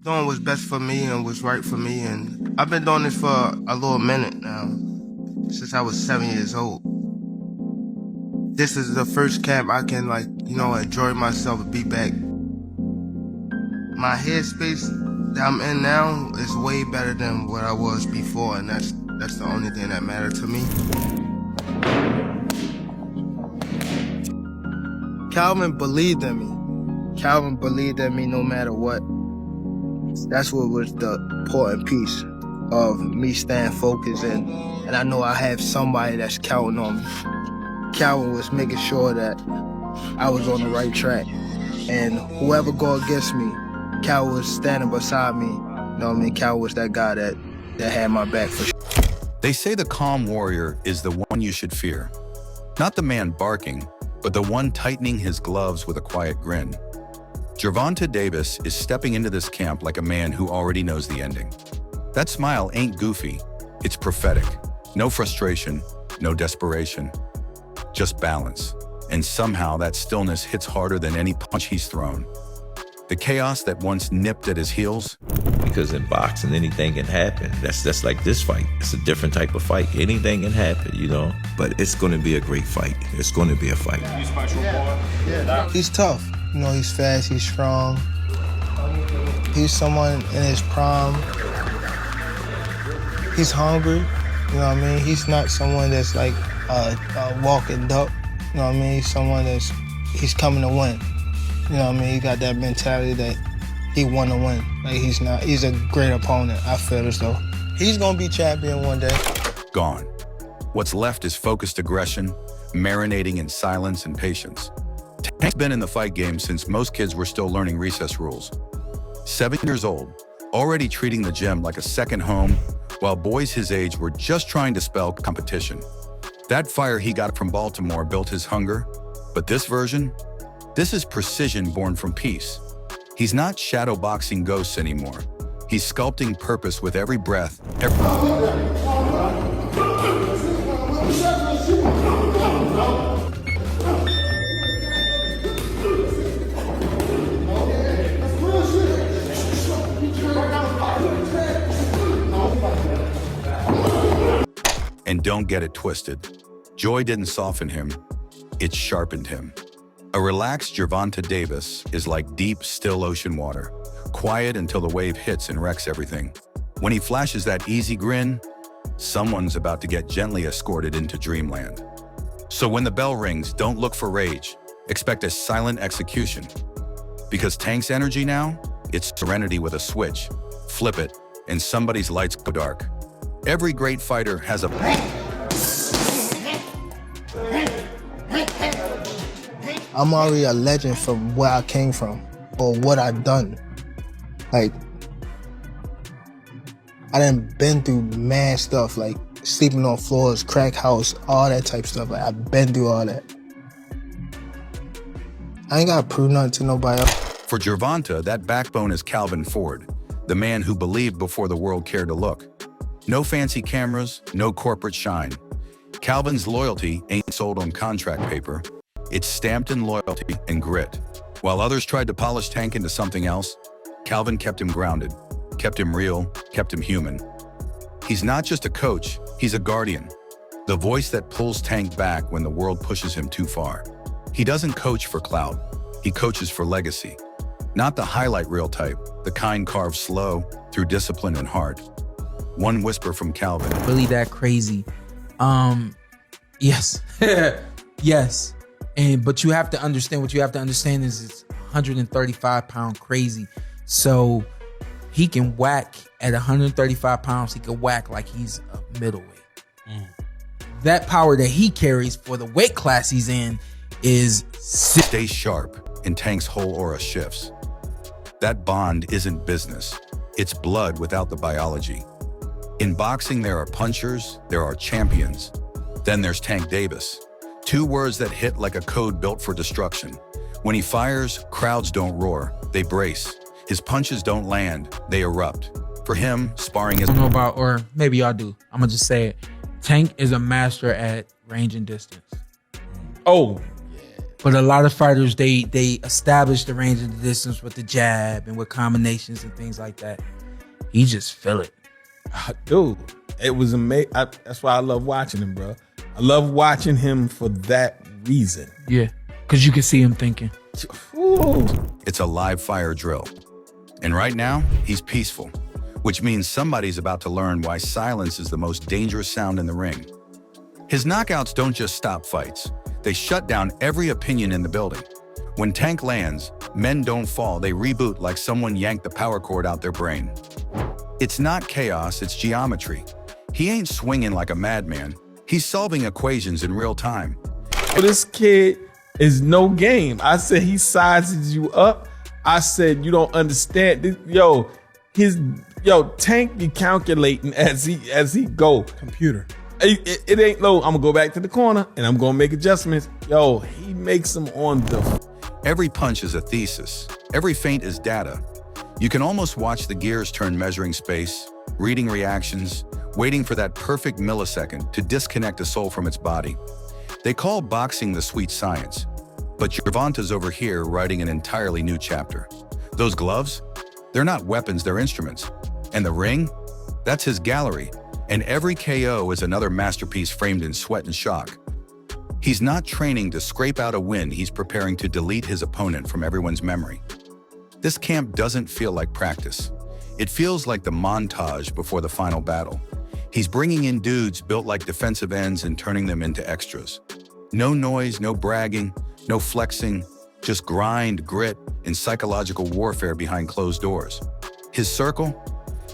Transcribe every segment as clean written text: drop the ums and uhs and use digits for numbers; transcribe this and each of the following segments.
doing what's best for me and what's right for me. And I've been doing this for a little minute now, since I was 7 years old. This is the first camp I can, enjoy myself and be back. My headspace that I'm in now is way better than what I was before, and that's the only thing that mattered to me. Calvin believed in me. Calvin believed in me no matter what. That's what was the important piece of me staying focused, and I know I have somebody that's counting on me. Calvin was making sure that I was on the right track, and whoever go against me, Calvin was standing beside me. You know what I mean? Calvin was that guy that had my back for sure. They say the calm warrior is the one you should fear. Not the man barking, but the one tightening his gloves with a quiet grin. Gervonta Davis is stepping into this camp like a man who already knows the ending. That smile ain't goofy, it's prophetic. No frustration, no desperation, just balance. And somehow that stillness hits harder than any punch he's thrown. The chaos that once nipped at his heels. Because in boxing, anything can happen. That's like this fight. It's a different type of fight. Anything can happen, you know? But it's going to be a great fight. It's going to be a fight. He's tough. You know, he's fast, he's strong. He's someone in his prime. He's hungry, you know what I mean? He's not someone that's like a walking duck, you know what I mean? He's someone he's coming to win. You know what I mean? He got that mentality that he want to win. Like he's a great opponent. I feel as though he's gonna be champion one day. Gone. What's left is focused aggression, marinating in silence and patience. Tank's been in the fight game since most kids were still learning recess rules. 7 years old, already treating the gym like a second home, while boys his age were just trying to spell competition. That fire he got from Baltimore built his hunger, but this version? This is precision born from peace. He's not shadow boxing ghosts anymore. He's sculpting purpose with every breath, And don't get it twisted. Joy didn't soften him, it sharpened him. A relaxed Gervonta Davis is like deep, still ocean water, quiet until the wave hits and wrecks everything. When he flashes that easy grin, someone's about to get gently escorted into dreamland. So when the bell rings, don't look for rage. Expect a silent execution. Because Tank's energy now, it's serenity with a switch. Flip it, and somebody's lights go dark. Every great fighter has a... I'm already a legend from where I came from or what I've done. Like, I done been through mad stuff, like sleeping on floors, crack house, all that type stuff. Like, I've been through all that. I ain't gotta prove nothing to nobody else. For Gervonta, that backbone is Calvin Ford, the man who believed before the world cared to look. No fancy cameras, no corporate shine. Calvin's loyalty ain't sold on contract paper. It's stamped in loyalty and grit. While others tried to polish Tank into something else, Calvin kept him grounded, kept him real, kept him human. He's not just a coach, he's a guardian. The voice that pulls Tank back when the world pushes him too far. He doesn't coach for clout, he coaches for legacy. Not the highlight reel type, the kind carved slow through discipline and heart. One whisper from Calvin. Really that crazy? Yes, yes. But you have to understand, what you have to understand is it's 135 pound crazy. So he can whack at 135 pounds, he can whack like he's a middleweight. That power that he carries for the weight class he's in is... Stay sharp, and Tank's whole aura shifts. That bond isn't business. It's blood without the biology. In boxing, there are punchers, there are champions. Then there's Tank Davis. Two words that hit like a code built for destruction. When he fires, crowds don't roar, they brace. His punches don't land, they erupt. For him, sparring is... I don't know about, or maybe y'all do. I'm gonna just say it. Tank is a master at range and distance. Oh, But a lot of fighters, they establish the range and the distance with the jab and with combinations and things like that. He just feel it. Dude, it was amazing. That's why I love watching him, bro. I love watching him for that reason. Yeah, because you can see him thinking. Ooh. It's a live fire drill. And right now, he's peaceful, which means somebody's about to learn why silence is the most dangerous sound in the ring. His knockouts don't just stop fights. They shut down every opinion in the building. When Tank lands, men don't fall, they reboot like someone yanked the power cord out their brain. It's not chaos, it's geometry. He ain't swinging like a madman. He's solving equations in real time. But this kid is no game. I said he sizes you up. I said you don't understand. Tank be calculating as he go. Computer. It ain't no, I'm gonna go back to the corner and I'm gonna make adjustments. He makes them on the... Every punch is a thesis. Every feint is data. You can almost watch the gears turn, measuring space, reading reactions, waiting for that perfect millisecond to disconnect a soul from its body. They call boxing the sweet science, but Gervonta's over here writing an entirely new chapter. Those gloves, they're not weapons, they're instruments. And the ring, that's his gallery. And every KO is another masterpiece framed in sweat and shock. He's not training to scrape out a win, he's preparing to delete his opponent from everyone's memory. This camp doesn't feel like practice. It feels like the montage before the final battle. He's bringing in dudes built like defensive ends and turning them into extras. No noise, no bragging, no flexing, just grind, grit, and psychological warfare behind closed doors. His circle?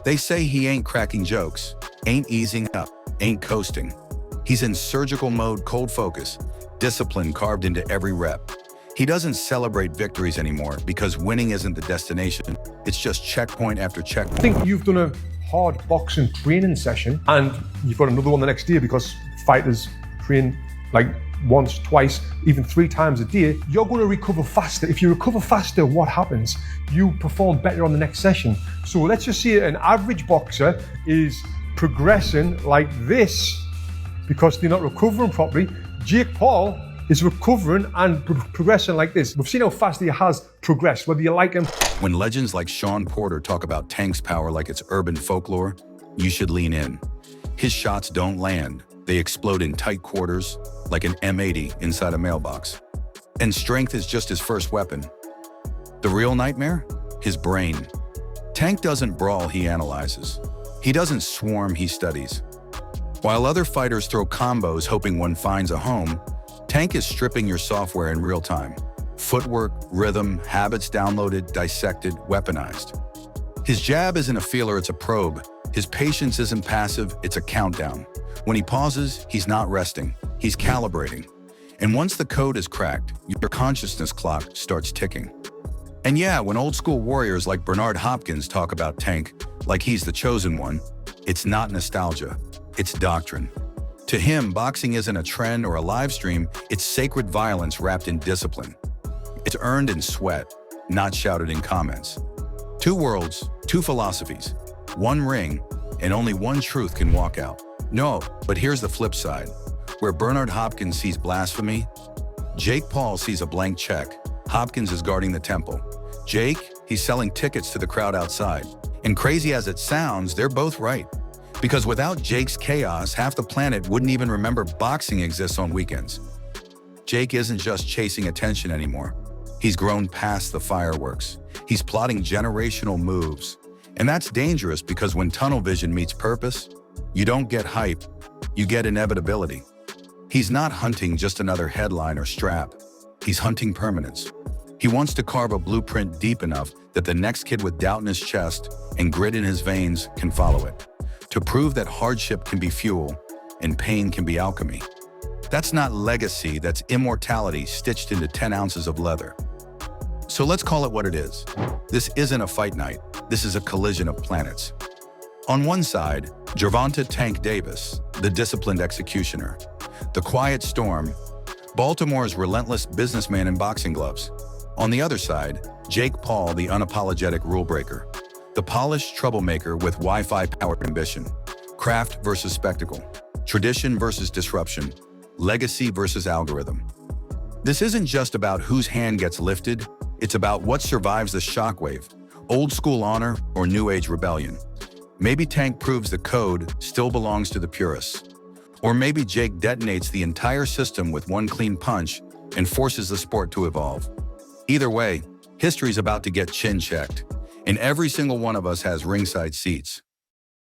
They say he ain't cracking jokes, ain't easing up, ain't coasting. He's in surgical mode, cold focus, discipline carved into every rep. He doesn't celebrate victories anymore because winning isn't the destination. It's just checkpoint after I checkpoint. think you've done a hard boxing training session and you've got another one the next day because fighters train like once, twice, even 3 times a day. You're going to recover faster. If you recover faster, what happens? You perform better on the next session. So let's just say an average boxer is progressing like this because they're not recovering properly. Jake Paul is recovering and progressing like this. We've seen how fast he has progressed, whether you like him. When legends like Sean Porter talk about Tank's power like it's urban folklore, you should lean in. His shots don't land. They explode in tight quarters, like an M80 inside a mailbox. And strength is just his first weapon. The real nightmare? His brain. Tank doesn't brawl, he analyzes. He doesn't swarm, he studies. While other fighters throw combos hoping one finds a home, Tank is stripping your software in real time. Footwork, rhythm, habits downloaded, dissected, weaponized. His jab isn't a feeler, it's a probe. His patience isn't passive, it's a countdown. When he pauses, he's not resting, he's calibrating. And once the code is cracked, your consciousness clock starts ticking. And yeah, when old school warriors like Bernard Hopkins talk about Tank like he's the chosen one, it's not nostalgia, it's doctrine. To him, boxing isn't a trend or a live stream, it's sacred violence wrapped in discipline. It's earned in sweat, not shouted in comments. 2 worlds, 2 philosophies, 1 ring, and only one truth can walk out. No, but here's the flip side. Where Bernard Hopkins sees blasphemy, Jake Paul sees a blank check. Hopkins is guarding the temple. Jake, he's selling tickets to the crowd outside. And crazy as it sounds, they're both right. Because without Jake's chaos, half the planet wouldn't even remember boxing exists on weekends. Jake isn't just chasing attention anymore. He's grown past the fireworks. He's plotting generational moves. And that's dangerous because when tunnel vision meets purpose, you don't get hype, you get inevitability. He's not hunting just another headline or strap. He's hunting permanence. He wants to carve a blueprint deep enough that the next kid with doubt in his chest and grit in his veins can follow it. To prove that hardship can be fuel and pain can be alchemy. That's not legacy, that's immortality stitched into 10 ounces of leather. So let's call it what it is. This isn't a fight night, this is a collision of planets. On one side, Gervonta Tank Davis, the disciplined executioner. The quiet storm, Baltimore's relentless businessman in boxing gloves. On the other side, Jake Paul, the unapologetic rule breaker. The polished troublemaker with Wi-Fi powered ambition. Craft versus spectacle. Tradition versus disruption. Legacy versus algorithm. This isn't just about whose hand gets lifted, it's about what survives the shockwave, old school honor or new age rebellion. Maybe Tank proves the code still belongs to the purists. Or maybe Jake detonates the entire system with one clean punch and forces the sport to evolve. Either way, history's about to get chin-checked, and every single one of us has ringside seats.